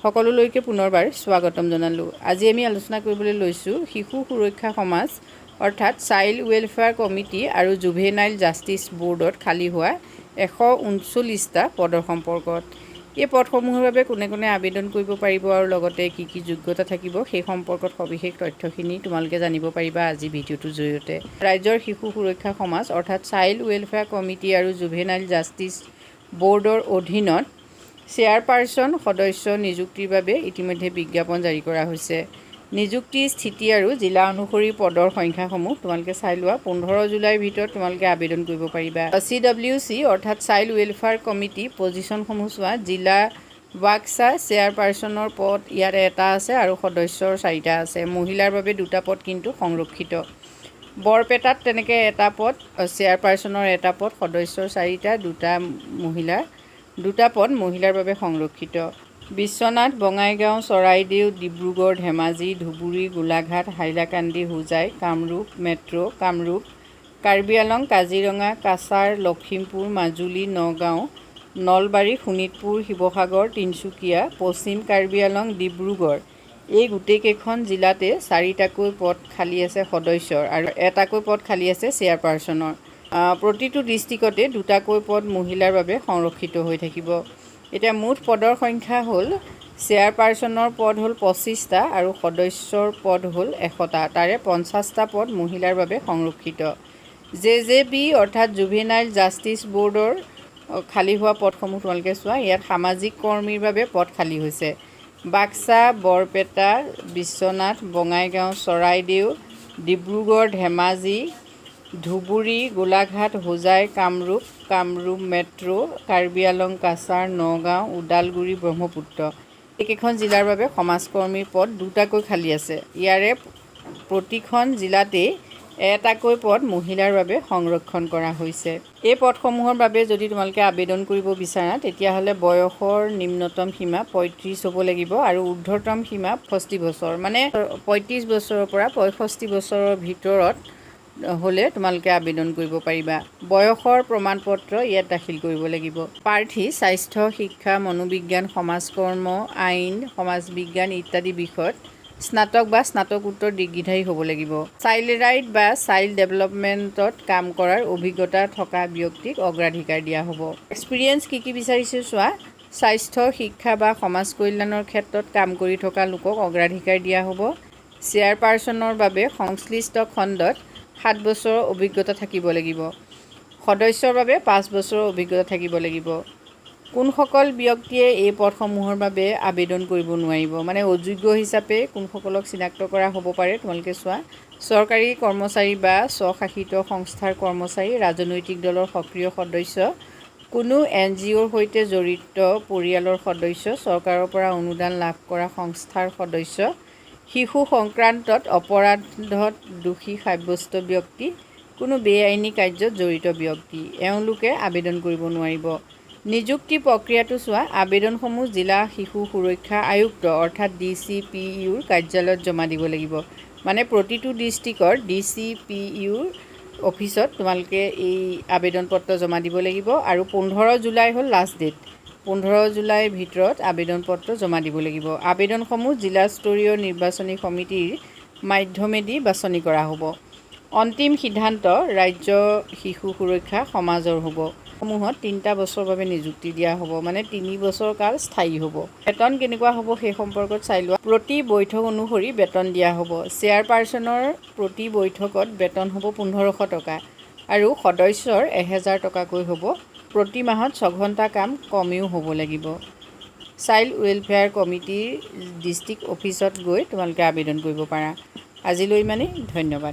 সকলোলৈকে পুনৰবাৰ স্বাগতম জনালোঁ। আজি আমি আলোচনা কৰিবলৈ লৈছোঁ শিশু সুৰক্ষা সমাজ অৰ্থাৎ চাইল্ড ৱেলফেয়াৰ কমিটি আৰু জুভেনাইল জাষ্টিচ বোৰ্ডত খালী হোৱা 139টা পদৰ সম্পৰ্কত। এই পদসমূহৰ বাবে কোনে কোনে আবেদন কৰিব পাৰিব আৰু লগতে কি কি যোগ্যতা থাকিব সেই সম্পৰ্কত সবিশেষ তথ্যখিনি তোমালোকে জানিব পাৰিবা আজি ভিডিঅ'টোৰ জৰিয়তে। ৰাজ্যৰ শিশু সুৰক্ষা সমাজ অৰ্থাৎ চাইল্ড ৱেলফেয়াৰ কমিটি আৰু জুভেনাইল জাষ্টিচ বোৰ্ডৰ অধীনত চেয়াৰপাৰ্চন সদস্য নিযুক্তিৰ বাবে ইতিমধ্যে বিজ্ঞাপন জাৰি কৰা হৈছে। নিযুক্তিৰ স্থিতি আৰু জিলা অনুসৰি পদৰ সংখ্যাসমূহ তোমালোকে চাই লোৱা। 15 জুলাইৰ ভিতৰত তোমালোকে আবেদন কৰিব পাৰিবা। CWC অৰ্থাৎ চাইল্ড ৱেলফেয়াৰ কমিটি পজিশ্যনসমূহ চোৱা। জিলা বাক্সা চেয়াৰপাৰ্চনৰ পদ ইয়াত এটা আছে আৰু সদস্যৰ 4টা আছে। মহিলাৰ বাবে 2টা পদ কিন্তু সংৰক্ষিত। বৰপেটাত তেনেকৈ এটা পদ, চেয়াৰপাৰ্চনৰ এটা পদ, সদস্যৰ 4টা, 2টা পদ মহিলাৰ বাবে সংৰক্ষিত। বিশ্বনাথ, বঙাইগাঁও, চৰাইদেউ, ডিব্ৰুগড়, ধেমাজি, ধুবুৰী, গোলাঘাট, হাইলাকান্দি, হোজাই, কামৰূপ মেট্ৰ', কামৰূপ, কাৰ্বি আংলং, কাজিৰঙা, কাছাৰ, লখিমপুৰ, মাজুলী, নগাঁও, নলবাৰী, শোণিতপুৰ, শিৱসাগৰ, তিনিচুকীয়া, পশ্চিম কাৰ্বি আংলং, ডিব্ৰুগড় এই গোটেইকেইখন জিলাতে 4টাকৈ পদ খালী আছে সদস্যৰ আৰু এটাকৈ পদ খালী আছে চেয়াৰপাৰ্চনৰ। প্ৰতিটো ডিষ্ট্ৰিক্টতে 2টাকৈ পদ মহিলাৰ বাবে সংৰক্ষিত হৈ থাকিব। এতিয়া মুঠ পদৰ সংখ্যা হ'ল চেয়াৰপাৰ্চনৰ পদ হ'ল 25টা আৰু সদস্যৰ পদ হ'ল 100টা। তাৰে 50টা পদ মহিলাৰ বাবে সংৰক্ষিত। JJB অৰ্থাৎ জুভেনাইল জাষ্টিচ বোৰ্ডৰ খালী হোৱা পদসমূহ তোমালোকে চোৱা। ইয়াত সামাজিক কৰ্মীৰ বাবে পদ খালী হৈছে। বাক্সা, বৰপেটা, বিশ্বনাথ, বঙাইগাঁও, চৰাইদেউ, ডিব্ৰুগড়, ধেমাজি, ধুবুৰী, গোলাঘাট, হোজাই, কামৰূপ, কামৰূপ মেট্ৰ', কাৰ্বি আংলং, কাছাৰ, নগাঁও, ওদালগুৰি, ব্ৰহ্মপুত্ৰ এইকেইখন জিলাৰ বাবে সমাজকৰ্মীৰ পদ 2টাকৈ খালী আছে। ইয়াৰে প্ৰতিখন জিলাতেই এটাকৈ পদ মহিলাৰ বাবে সংৰক্ষণ কৰা হৈছে। এই পদসমূহৰ বাবে যদি তোমালোকে আবেদন কৰিব বিচাৰা তেতিয়াহ'লে বয়সৰ নিম্নতম সীমা 35 হ'ব লাগিব আৰু ঊৰ্ধ্বতম সীমা 65 বছৰ, মানে 35 বছৰৰ পৰা 65 বছৰৰ ভিতৰত হ'লে তোমালোকে আবেদন কৰিব পাৰিবা। বয়সৰ প্ৰমাণপত্ৰ ইয়াত দাখিল কৰিব লাগিব। প্ৰাৰ্থী স্বাস্থ্য, শিক্ষা, মনোবিজ্ঞান, সমাজকৰ্ম, আইন, সমাজ বিজ্ঞান ইত্যাদি বিষয়ত স্নাতক বা স্নাতকোত্তৰ ডিগ্ৰীধাৰী হ'ব লাগিব। চাইল্ড ৰাইট বা চাইল্ড ডেভেলপমেণ্টত কাম কৰাৰ অভিজ্ঞতা থকা ব্যক্তিক অগ্ৰাধিকাৰ দিয়া হ'ব। এক্সপিৰিয়েঞ্চ কি বিচাৰিছে চোৱা। স্বাস্থ্য, শিক্ষা বা সমাজ কল্যাণৰ ক্ষেত্ৰত কাম কৰি থকা লোকক অগ্ৰাধিকাৰ দিয়া হ'ব। চেয়াৰপাৰ্চনৰ বাবে সংশ্লিষ্ট খণ্ডত 7 বছৰৰ অভিজ্ঞতা থাকিব লাগিব। সদস্যৰ বাবে 5 বছৰৰ অভিজ্ঞতা থাকিব লাগিব। কোনসকল ব্যক্তিয়ে এই পদসমূহৰ বাবে আবেদন কৰিব নোৱাৰিব, মানে অযোগ্য হিচাপে কোনসকলক চিনাক্ত কৰা হ'ব পাৰে তোমালোকে চোৱা। চৰকাৰী কৰ্মচাৰী বা স্বশাসিত সংস্থাৰ কৰ্মচাৰী, ৰাজনৈতিক দলৰ সক্ৰিয় সদস্য, কোনো NGOৰ সৈতে জড়িত পৰিয়ালৰ সদস্য, চৰকাৰৰ পৰা অনুদান লাভ কৰা সংস্থাৰ সদস্য, শিশু সংক্ৰান্তত অপৰাধত দোষী সাব্যস্ত ব্যক্তি, কোনো বেআইনী কাৰ্যত জড়িত ব্যক্তি এওঁলোকে আবেদন কৰিব নোৱাৰিব। নিযুক্তি প্ৰক্ৰিয়াটো চোৱা। আবেদনসমূহ জিলা শিশু সুৰক্ষা আয়ুক্ত অৰ্থাৎ DCPUৰ কাৰ্যালয়ত জমা দিব লাগিব। মানে প্ৰতিটো ডিষ্ট্ৰিক্টৰ DCPUৰ অফিচত তোমালোকে এই আবেদন পত্ৰ জমা দিব লাগিব আৰু 15 জুলাই হ'ল লাষ্ট ডেট। 15 জুলাইৰ ভিতৰত আবেদন পত্ৰ জমা দিব লাগিব। আবেদনসমূহ জিলাস্তৰীয় নিৰ্বাচনী সমিতিৰ মাধ্যমেদি বাছনি কৰা হ'ব। অন্তিম সিদ্ধান্ত ৰাজ্য শিশু সুৰক্ষা সমাজৰ হ'ব। সমূহত 3টা বছৰৰ বাবে নিযুক্তি দিয়া হ'ব, মানে 3 বছৰ কাল স্থায়ী হ'ব। বেতন কেনেকুৱা হ'ব সেই সম্পৰ্কত চাই লোৱা। প্ৰতি বৈঠক অনুসৰি বেতন দিয়া হ'ব। চেয়াৰপাৰ্চনৰ প্ৰতি বৈঠকত বেতন হ'ব 1500 টকা আৰু সদস্যৰ 1000 টকাকৈ হ'ব। প্ৰতি মাহত 6 ঘণ্টা কাম কমেও হ'ব লাগিব। চাইল্ড ৱেলফেয়াৰ কমিটিৰ ডিষ্ট্ৰিক্ট অফিচত গৈ তোমালোকে আবেদন কৰিব পাৰা। আজিলৈ ইমানেই, ধন্যবাদ।